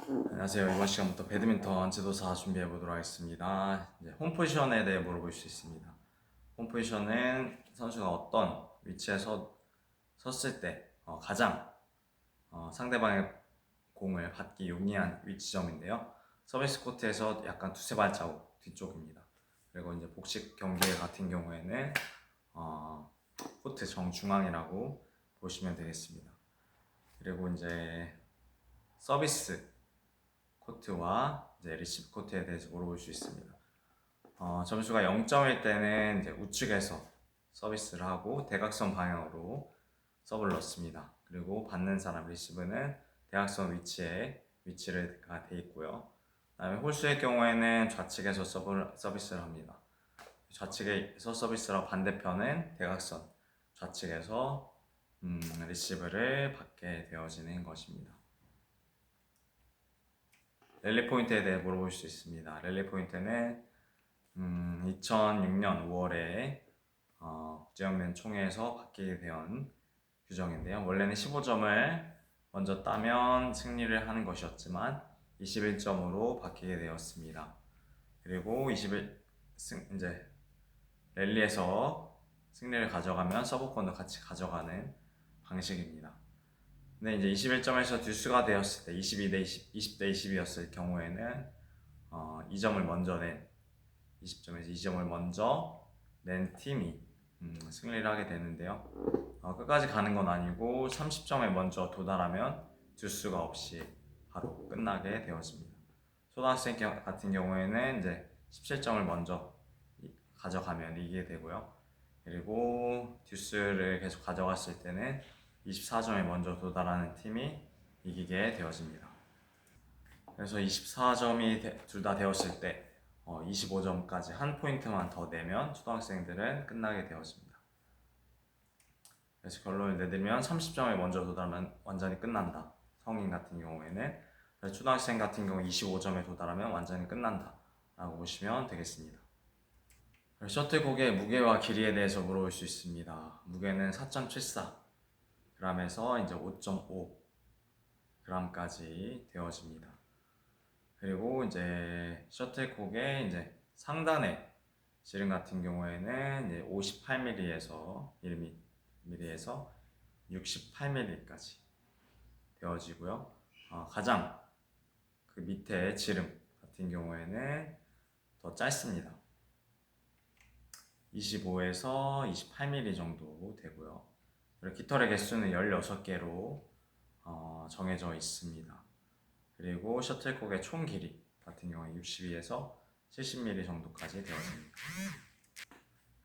안녕하세요. 이번 시간부터 배드민턴 지도사 준비해 보도록 하겠습니다. 이제 홈 포지션에 대해 물어볼 수 있습니다. 홈 포지션은 선수가 어떤 위치에 섰을 때 가장 상대방의 공을 받기 용이한 위치점인데요. 서비스 코트에서 약간 두세 발자국 뒤쪽입니다. 그리고 이제 복식 경기 같은 경우에는 코트 정중앙이라고 보시면 되겠습니다. 그리고 이제 서비스 코트와 이제 리시브 코트에 대해서 물어볼 수 있습니다. 점수가 0점일 때는 이제 우측에서 서비스를 하고 대각선 방향으로 서브를 넣습니다. 그리고 받는 사람 리시브는 대각선 위치가 돼 있고요. 그다음에 홀수의 경우에는 좌측에서 서비스를 합니다. 좌측에서 서비스랑 반대편은 대각선 좌측에서 리시브를 받게 되어지는 것입니다. 랠리 포인트에 대해 물어볼 수 있습니다. 랠리 포인트는 2006년 5월에 국제연맹 총회에서 바뀌게 된 규정인데요. 원래는 15점을 먼저 따면 승리를 하는 것이었지만 21점으로 바뀌게 되었습니다. 그리고 이제 랠리에서 승리를 가져가면 서브권도 같이 가져가는 방식입니다. 근데 이제 21점에서 듀스가 되었을 때 20대 20이었을 경우에는 2점을 먼저 낸 20점에서 2점을 먼저 낸 팀이 승리를 하게 되는데요. 끝까지 가는 건 아니고 30점에 먼저 도달하면 듀스가 없이 바로 끝나게 되었습니다. 초등학생 같은 경우에는 이제 17점을 먼저 가져가면 이기게 되고요. 그리고 듀스를 계속 가져갔을 때는 24점에 먼저 도달하는 팀이 이기게 되어집니다. 그래서 24점이 둘 다 되었을 때 25점까지 한 포인트만 더 내면 초등학생들은 끝나게 되었습니다. 그래서 결론을 내들면 30점에 먼저 도달하면 완전히 끝난다. 성인 같은 경우에는. 초등학생 같은 경우 25점에 도달하면 완전히 끝난다 라고 보시면 되겠습니다. 셔틀콕의 무게와 길이에 대해서 물어볼 수 있습니다. 무게는 4.74g에서 이제 5.5g까지 되어집니다. 그리고 이제 셔틀콕의 이제 상단의 지름 같은 경우에는 이제 58mm에서 1mm에서 68mm까지 되어지고요. 가장 그 밑에 지름 같은 경우에는 더 짧습니다. 25에서 28mm 정도 되고요. 그리고 깃털의 개수는 16개로 정해져 있습니다. 그리고 셔틀콕의 총 길이 같은 경우에 62에서 70mm 정도까지 되어집니다.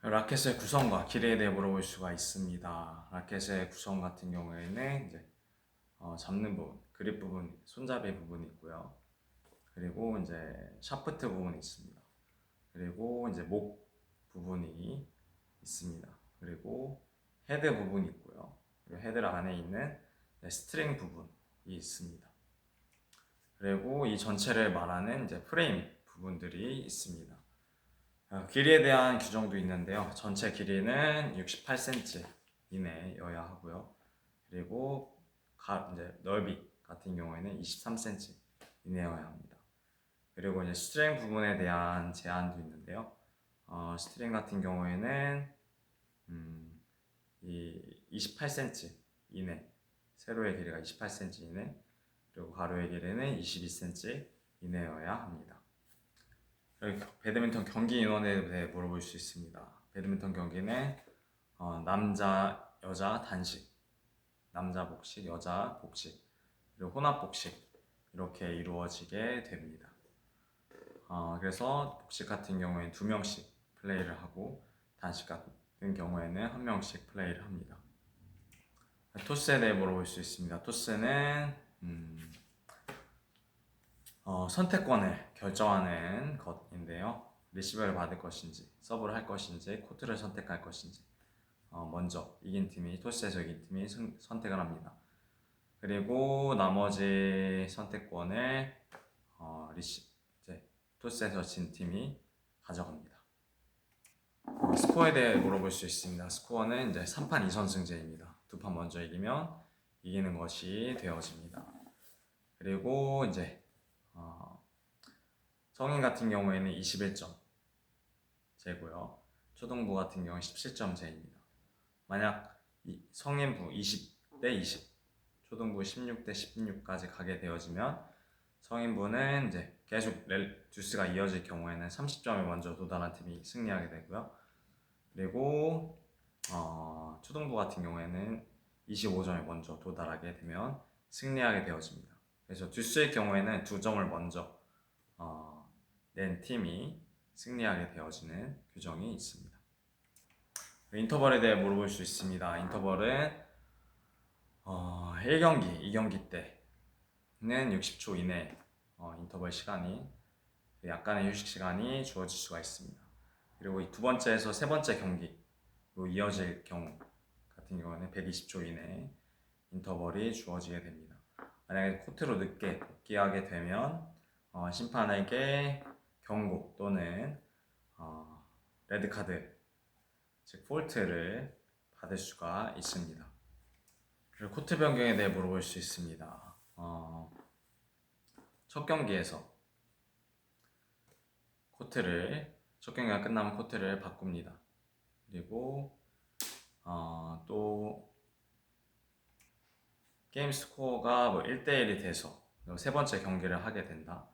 라켓의 구성과 길이에 대해 물어볼 수가 있습니다. 라켓의 구성 같은 경우에는 이제 잡는 부분, 그립 부분, 손잡이 부분이 있고요. 그리고 이제 샤프트 부분이 있습니다. 그리고 이제 목 부분이 있습니다. 그리고 헤드 부분이 있고요. 그리고 헤드 안에 있는 스트링 부분이 있습니다. 그리고 이 전체를 말하는 이제 프레임 부분들이 있습니다. 길이에 대한 규정도 있는데요. 전체 길이는 68cm 이내여야 하고요. 그리고 이제 넓이 같은 경우에는 23cm 이내여야 합니다. 그리고 이제 스트링 부분에 대한 제한도 있는데요. 스트링 같은 경우에는 이 28cm 이내, 세로의 길이가 28cm 이내, 그리고 가로의 길이는 22cm 이내여야 합니다. 배드민턴 경기 인원에 대해 물어볼 수 있습니다. 배드민턴 경기는 남자, 여자 단식, 남자 복식, 여자 복식, 그리고 혼합 복식 이렇게 이루어지게 됩니다. 그래서 복식 같은 경우에는 2명씩 플레이를 하고 단식 같은 경우에는 1명씩 플레이를 합니다. 토스에 대해 물어볼 수 있습니다. 토스는 선택권을 결정하는 것인데요. 리시브를 받을 것인지, 서브를 할 것인지, 코트를 선택할 것인지 먼저 토스에서 이긴 팀이 선택을 합니다. 그리고 나머지 선택권을 토스에서 진 팀이 가져갑니다. 스코어에 대해 물어볼 수 있습니다. 스코어는 이제 3판 2선승제입니다. 2판 먼저 이기면 이기는 것이 되어집니다. 그리고 이제 성인 같은 경우에는 21점 제고요. 초등부 같은 경우는 17점 제입니다. 만약 성인부 20대 20, 초등부 16대 16까지 가게 되어지면 성인부는 이제 계속 듀스가 이어질 경우에는 30점에 먼저 도달한 팀이 승리하게 되고요. 그리고 초등부 같은 경우에는 25점에 먼저 도달하게 되면 승리하게 되어집니다. 그래서 듀스의 경우에는 2점을 먼저 낸 팀이 승리하게 되어지는 규정이 있습니다. 인터벌에 대해 물어볼 수 있습니다. 인터벌은 1경기, 2경기 때는 60초 이내 인터벌 시간이 약간의 휴식 시간이 주어질 수가 있습니다. 그리고 이 두 번째에서 세 번째 경기로 이어질 경우 같은 경우는 120초 이내 인터벌이 주어지게 됩니다. 만약에 코트로 늦게 복귀하게 되면 심판에게 경고 또는 레드카드, 즉 폴트를 받을 수가 있습니다. 그리고 코트 변경에 대해 물어볼 수 있습니다. 첫 경기에서 첫 경기가 끝나면 코트를 바꿉니다. 그리고 또 게임 스코어가 1대1이 돼서 세 번째 경기를 하게 된다.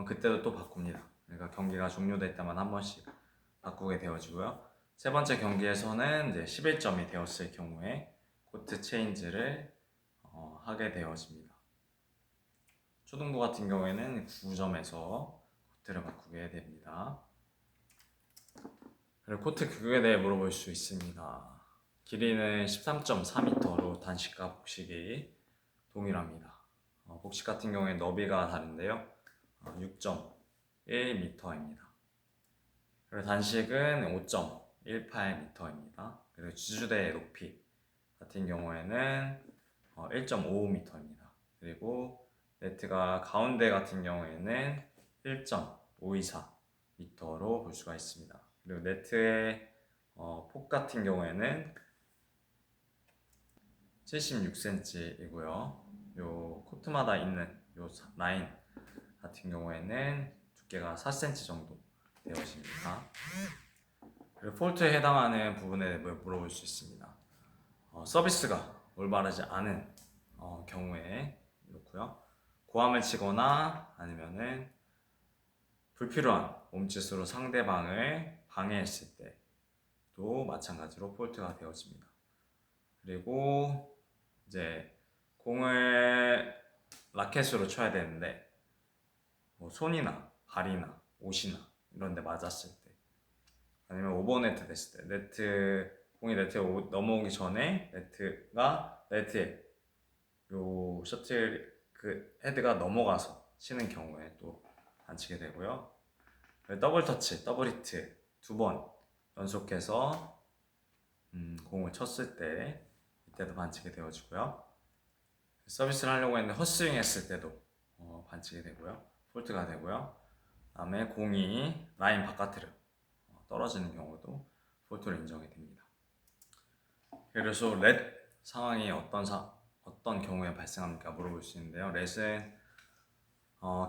그때도 또 바꿉니다. 그러니까 경기가 종료될 때만 한 번씩 바꾸게 되어지고요. 세 번째 경기에서는 이제 11점이 되었을 경우에 코트 체인지를 하게 되어집니다. 초등부 같은 경우에는 9점에서 코트를 바꾸게 됩니다. 그리고 코트 규격에 대해 물어볼 수 있습니다. 길이는 13.4m로 단식과 복식이 동일합니다. 복식 같은 경우에 너비가 다른데요. 6.1m입니다. 그리고 단식은 5.18m입니다. 그리고 지주대 높이 같은 경우에는 1.55m입니다. 그리고 네트가 가운데 같은 경우에는 1.524m로 볼 수가 있습니다. 그리고 네트의 폭 같은 경우에는 76cm이고요. 요 코트마다 있는 요 라인 같은 경우에는 두께가 4cm 정도 되어집니다. 그리고 폴트에 해당하는 부분에 물어볼 수 있습니다. 서비스가 올바르지 않은 경우에 이렇고요. 고함을 치거나 아니면은 불필요한 몸짓으로 상대방을 방해했을 때도 마찬가지로 폴트가 되어집니다. 그리고 이제 공을 라켓으로 쳐야 되는데 손이나 발이나 옷이나 이런 데 맞았을 때 아니면 오버네트 됐을 때 공이 네트에 넘어오기 전에 네트에 요 셔틀 그 헤드가 넘어가서 치는 경우에 또 반칙이 되고요. 더블 터치, 더블 히트 2번 연속해서 공을 쳤을 때 이때도 반칙이 되어지고요. 서비스를 하려고 했는데 헛스윙 했을 때도 반칙이 되고요. 폴트가 되고요. 다음에 공이 라인 바깥으로 떨어지는 경우도 폴트로 인정이 됩니다. 그래서 렛 상황이 어떤 경우에 발생합니까? 물어볼 수 있는데요. 렛은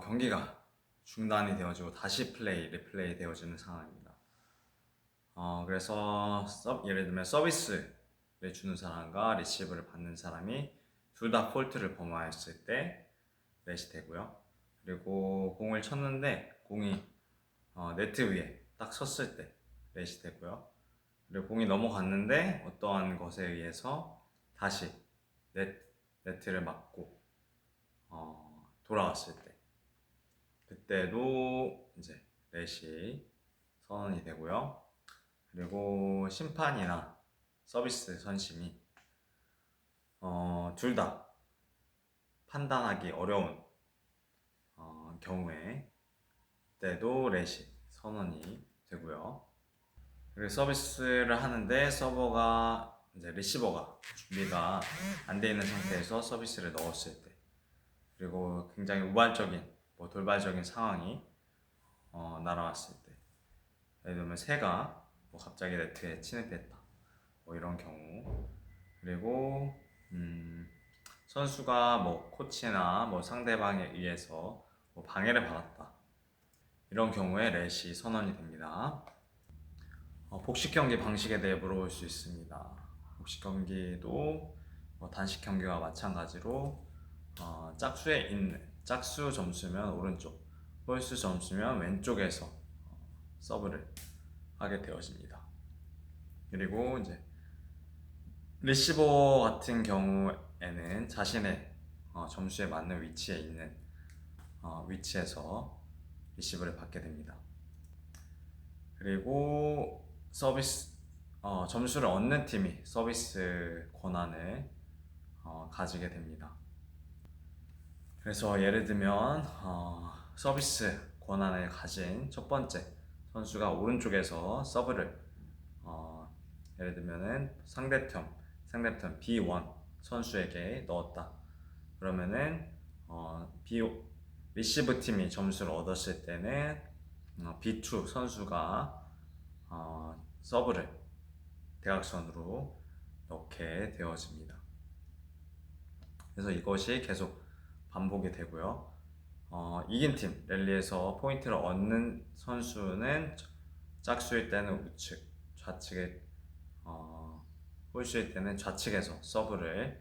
경기가 중단이 되어지고 다시 리플레이 되어지는 상황입니다. 그래서 예를 들면 서비스를 주는 사람과 리시브를 받는 사람이 둘 다 폴트를 범하였을 때 렛이 되고요. 그리고 공을 쳤는데 공이 네트 위에 딱 섰을 때 렛이 되고요. 그리고 공이 넘어갔는데 어떠한 것에 의해서 다시 네트를 맞고 돌아왔을 때 그때도 이제 렛이 선언이 되고요. 그리고 심판이나 서비스 선심이 둘 다 판단하기 어려운 경우에 그때도 렛이 선언이 되고요. 그리고 서비스를 하는데 이제 리시버가 준비가 안 돼 있는 상태에서 서비스를 넣었을 때 그리고 굉장히 우발적인 돌발적인 상황이 날아왔을 때 예를 들면 새가 갑자기 네트에 침입했다 이런 경우 그리고 선수가 코치나 상대방에 의해서 방해를 받았다 이런 경우에 렛이 선언이 됩니다. 복식 경기 방식에 대해 물어볼 수 있습니다. 복식 경기도 단식 경기와 마찬가지로 짝수에 있는 짝수 점수면 오른쪽, 홀수 점수면 왼쪽에서 서브를 하게 되어집니다. 그리고 이제 리시버 같은 경우에는 자신의 점수에 맞는 위치에 있는 위치에서 리시브를 받게 됩니다. 그리고 점수를 얻는 팀이 서비스 권한을 가지게 됩니다. 그래서 예를 들면 서비스 권한을 가진 첫 번째 선수가 오른쪽에서 서브를 예를 들면은 상대편 B1 선수에게 넣었다. 그러면은 리시브 팀이 점수를 얻었을 때는 B2 선수가 서브를 대각선으로 넣게 되어집니다. 그래서 이것이 계속 반복이 되고요. 이긴 팀, 랠리에서 포인트를 얻는 선수는 짝수일 때는 우측, 좌측에 홀수일 때는 좌측에서 서브를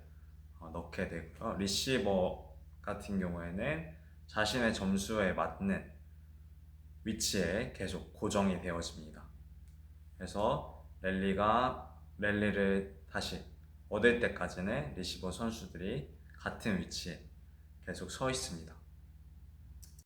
넣게 되고요. 리시버 같은 경우에는 자신의 점수에 맞는 위치에 계속 고정이 되어집니다. 그래서 랠리를 다시 얻을 때까지는 리시버 선수들이 같은 위치에 계속 서 있습니다.